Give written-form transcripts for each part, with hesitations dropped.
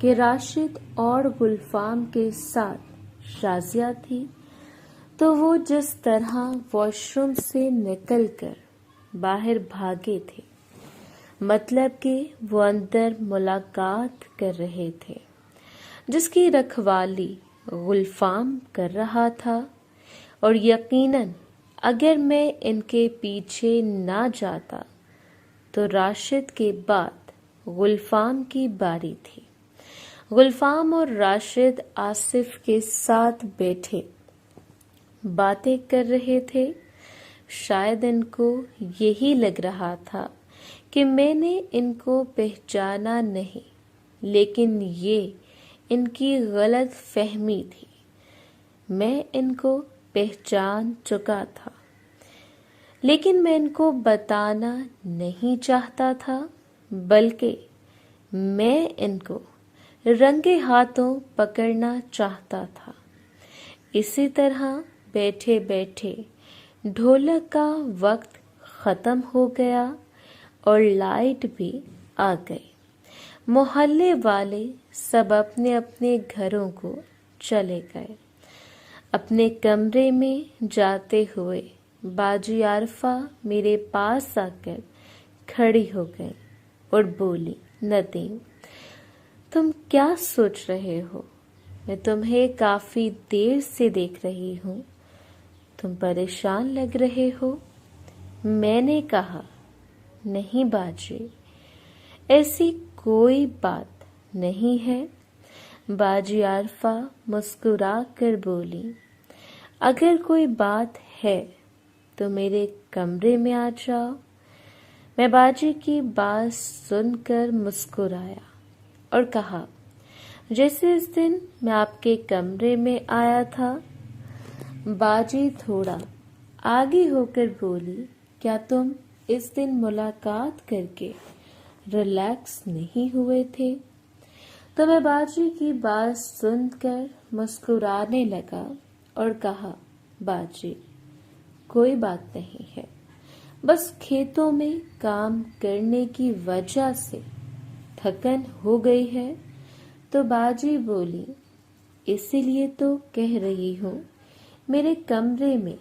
کہ راشد اور گلفام کے ساتھ شازیہ تھی تو وہ جس طرح واش روم سے نکل کر باہر بھاگے تھے، مطلب کہ وہ اندر ملاقات کر رہے تھے جس کی رکھوالی گلفام کر رہا تھا، اور یقیناً اگر میں ان کے پیچھے نہ جاتا تو راشد کے بعد گلفام کی باری تھی۔ گلفام اور راشد آصف کے ساتھ بیٹھے باتیں کر رہے تھے۔ شاید ان کو یہی لگ رہا تھا کہ میں نے ان کو پہچانا نہیں، لیکن یہ ان کی غلط فہمی تھی۔ میں ان کو پہچان چکا تھا، لیکن میں ان کو بتانا نہیں چاہتا تھا، بلکہ میں ان کو رنگے ہاتھوں پکڑنا چاہتا تھا۔ اسی طرح بیٹھے بیٹھے ڈھولک کا وقت ختم ہو گیا اور لائٹ بھی آ گئی۔ محلے والے سب اپنے اپنے گھروں کو چلے گئے۔ اپنے کمرے میں جاتے ہوئے باجی عارفہ میرے پاس آ کر کھڑی ہو گئی اور بولی، ندیم، تم کیا سوچ رہے ہو؟ میں تمہیں کافی دیر سے دیکھ رہی ہوں، تم پریشان لگ رہے ہو۔ میں نے کہا، نہیں باجی، ایسی کوئی بات نہیں ہے۔ باجی عارفہ مسکرا کر بولی، اگر کوئی بات ہے تو میرے کمرے میں آ جاؤ۔ میں باجی کی بات سن کر مسکرایا اور کہا، جیسے اس دن میں آپ کے کمرے میں آیا تھا۔ باجی تھوڑا آگے ہو کر بولی، کیا تم اس دن ملاقات کر کے ریلیکس نہیں ہوئے تھے؟ تو میں باجی کی بات سن کر مسکرانے لگا اور کہا، باجی کوئی بات نہیں ہے، بس کھیتوں میں کام کرنے کی وجہ سے تھکن ہو گئی ہے۔ تو باجی بولی، اسی لیے تو کہہ رہی ہوں میرے کمرے میں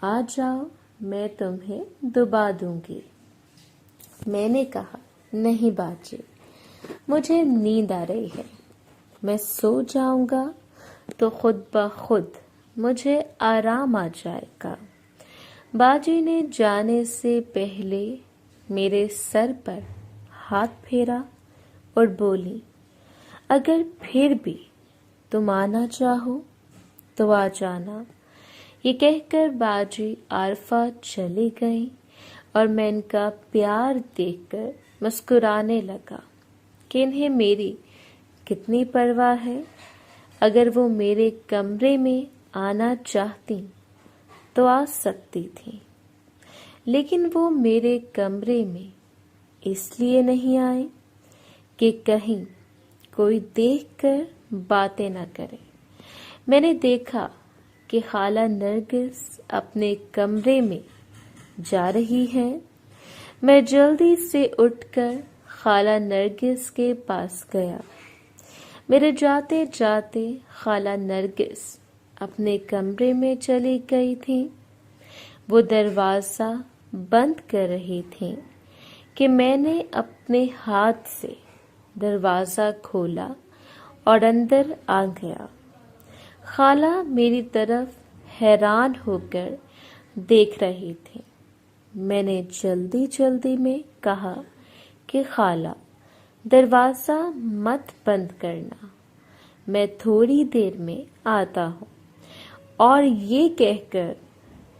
آ جاؤ، میں تمہیں دبا دوں گی۔ میں نے کہا، نہیں باجی، مجھے نیند آ رہی ہے، میں سو جاؤں گا تو خود بخود مجھے آرام آ جائے گا۔ باجی نے جانے سے پہلے میرے سر پر ہاتھ پھیرا اور بولی، اگر پھر بھی تم آنا چاہو تو آ جانا۔ یہ کہہ کر باجی عارفہ چلی گئیں اور میں ان کا پیار دیکھ کر مسکرانے لگا کہ انہیں میری کتنی پرواہ ہے۔ اگر وہ میرے کمرے میں آنا چاہتی تو آ سکتی تھی، لیکن وہ میرے کمرے میں اس لیے نہیں آئے کہ کہیں کوئی دیکھ کر باتیں نہ کرے۔ میں نے دیکھا کہ خالہ نرگس اپنے کمرے میں جا رہی ہیں۔ میں جلدی سے اٹھ کر خالہ نرگس کے پاس گیا۔ میرے جاتے جاتے خالہ نرگس اپنے کمرے میں چلی گئی تھی۔ وہ دروازہ بند کر رہی تھی کہ میں نے اپنے ہاتھ سے دروازہ کھولا اور اندر آ گیا۔ خالہ میری طرف حیران ہو کر دیکھ رہی تھی۔ میں نے جلدی جلدی میں کہا کہ خالہ، دروازہ مت بند کرنا، میں تھوڑی دیر میں آتا ہوں۔ اور یہ کہہ کر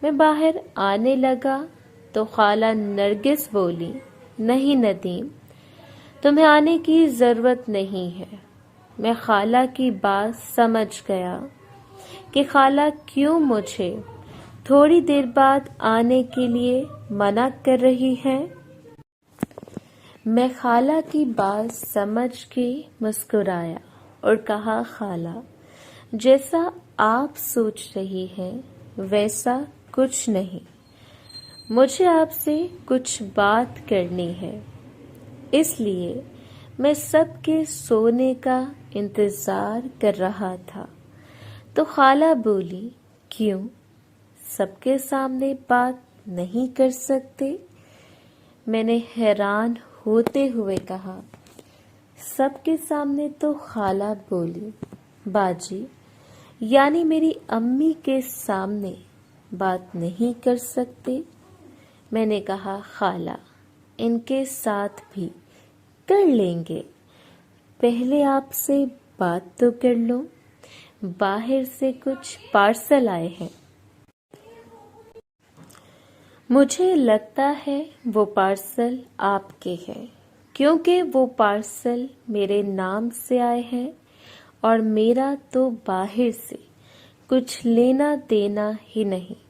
میں باہر آنے لگا تو خالہ نرگس بولی، نہیں ندیم، تمہیں آنے کی ضرورت نہیں ہے۔ میں خالہ کی بات سمجھ گیا کہ خالہ کیوں مجھے تھوڑی دیر بعد آنے کے لیے منع کر رہی ہے۔ میں خالہ کی بات سمجھ کے مسکرایا اور کہا، خالہ، جیسا آپ سوچ رہی ہیں ویسا کچھ نہیں، مجھے آپ سے کچھ بات کرنی ہے، اس لیے میں سب کے سونے کا انتظار کر رہا تھا تو خالہ بولی، کیوں سب کے سامنے بات نہیں کر سکتے؟ میں نے حیران ہوتے ہوئے کہا، سب کے سامنے؟ تو خالہ بولی، باجی یعنی میری امی کے سامنے بات نہیں کر سکتے؟ میں نے کہا، خالہ ان کے ساتھ بھی کر لیں گے، پہلے آپ سے بات تو کر لو، باہر سے کچھ پارسل آئے ہیں، مجھے لگتا ہے وہ پارسل آپ کے ہیں، کیونکہ وہ پارسل میرے نام سے آئے ہیں اور میرا تو باہر سے کچھ لینا دینا ہی نہیں۔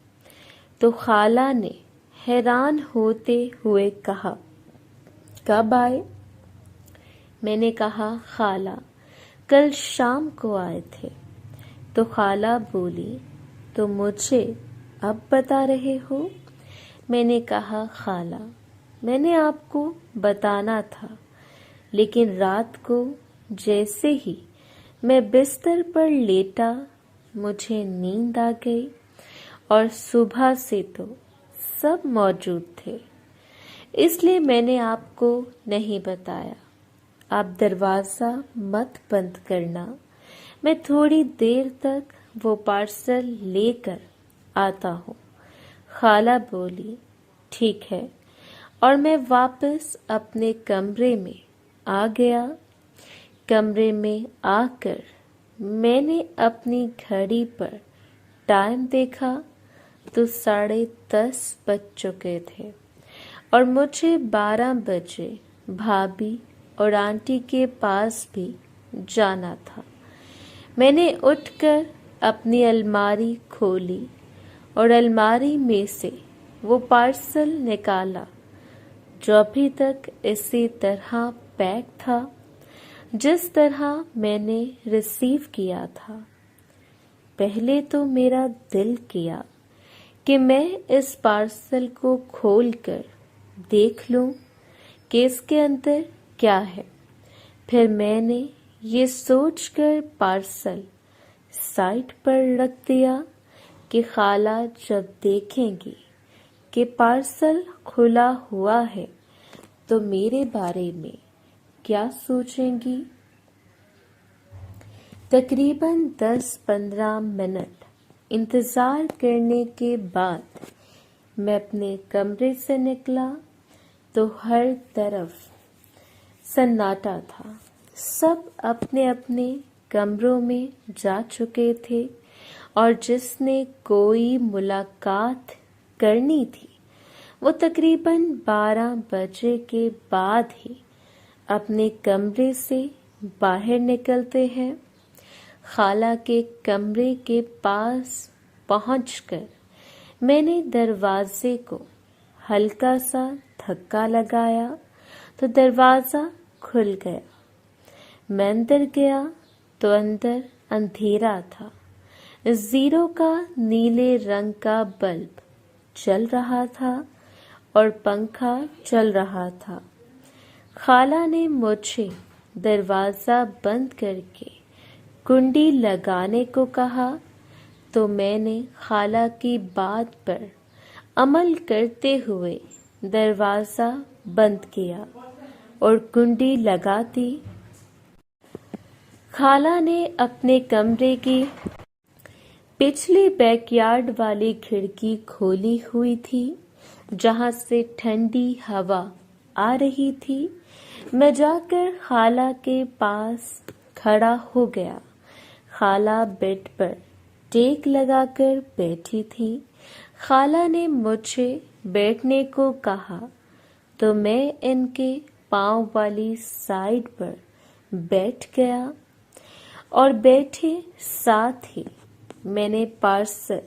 تو خالہ نے حیران ہوتے ہوئے کہا، کب آئے؟ میں نے کہا، خالہ کل شام کو آئے تھے۔ تو خالہ بولی، تو مجھے اب بتا رہے ہو؟ میں نے کہا، خالہ میں نے آپ کو بتانا تھا، لیکن رات کو جیسے ہی میں بستر پر لیٹا مجھے نیند آ گئی اور صبح سے تو سب موجود تھے، اس لیے میں نے آپ کو نہیں بتایا۔ آپ دروازہ مت بند کرنا، میں تھوڑی دیر تک وہ پارسل لے کر آتا ہوں۔ خالہ بولی، ٹھیک ہے، اور میں واپس اپنے کمرے میں آ گیا۔ کمرے میں آ کر میں نے اپنی گھڑی پر ٹائم دیکھا تو 10:30 بج چکے تھے اور مجھے 12 بجے بھابھی اور آنٹی کے پاس بھی جانا تھا۔ میں نے اٹھ کر اپنی الماری کھولی اور الماری میں سے وہ پارسل نکالا جو ابھی تک اسی طرح پیک تھا جس طرح میں نے ریسیو کیا تھا۔ پہلے تو میرا دل کیا کہ میں اس پارسل کو کھول کر دیکھ لوں کہ اس کے اندر کیا ہے، پھر میں نے یہ سوچ کر پارسل سائڈ پر رکھ دیا کہ خالہ جب دیکھیں گی کہ پارسل کھلا ہوا ہے تو میرے بارے میں کیا سوچیں گی۔ تقریباً 10-15 منٹ انتظار کرنے کے بعد میں اپنے کمرے سے نکلا تو ہر طرف سناٹا تھا، سب اپنے اپنے کمروں میں جا چکے تھے اور جس نے کوئی ملاقات کرنی تھی وہ تقریباً 12 بجے کے بعد ہی اپنے کمرے سے باہر نکلتے ہیں۔ خالہ کے کمرے کے پاس پہنچ کر میں نے دروازے کو ہلکا سا دھکا لگایا تو دروازہ کھل گیا۔ میں اندر گیا تو اندر اندھیرا تھا، 0 کا نیلے رنگ کا بلب چل رہا تھا اور پنکھا چل رہا تھا۔ خالہ نے مجھے دروازہ بند کر کے کنڈی لگانے کو کہا تو میں نے خالہ کی بات پر عمل کرتے ہوئے دروازہ بند کیا اور کنڈی لگا دی۔ خالہ نے اپنے کمرے کی پچھلی بیک یارڈ والی کھڑکی کھولی ہوئی تھی جہاں سے ٹھنڈی ہوا آ رہی تھی۔ میں جا کر خالہ کے پاس کھڑا ہو گیا۔ خالہ بیڈ پر ٹیک لگا کر بیٹھی تھی۔ خالہ نے مجھے بیٹھنے کو کہا تو میں ان کے پاؤں والی سائڈ پر بیٹھ گیا اور بیٹھے ساتھ ہی میں نے پارسل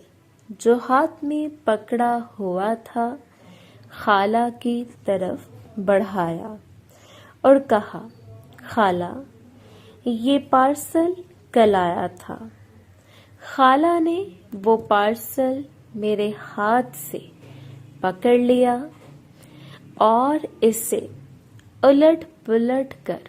جو ہاتھ میں پکڑا ہوا تھا خالہ کی طرف بڑھایا اور کہا، خالہ یہ پارسل کل آیا تھا۔ خالہ نے وہ پارسل میرے ہاتھ سے پکڑ لیا اور اسے الٹ پلٹ کر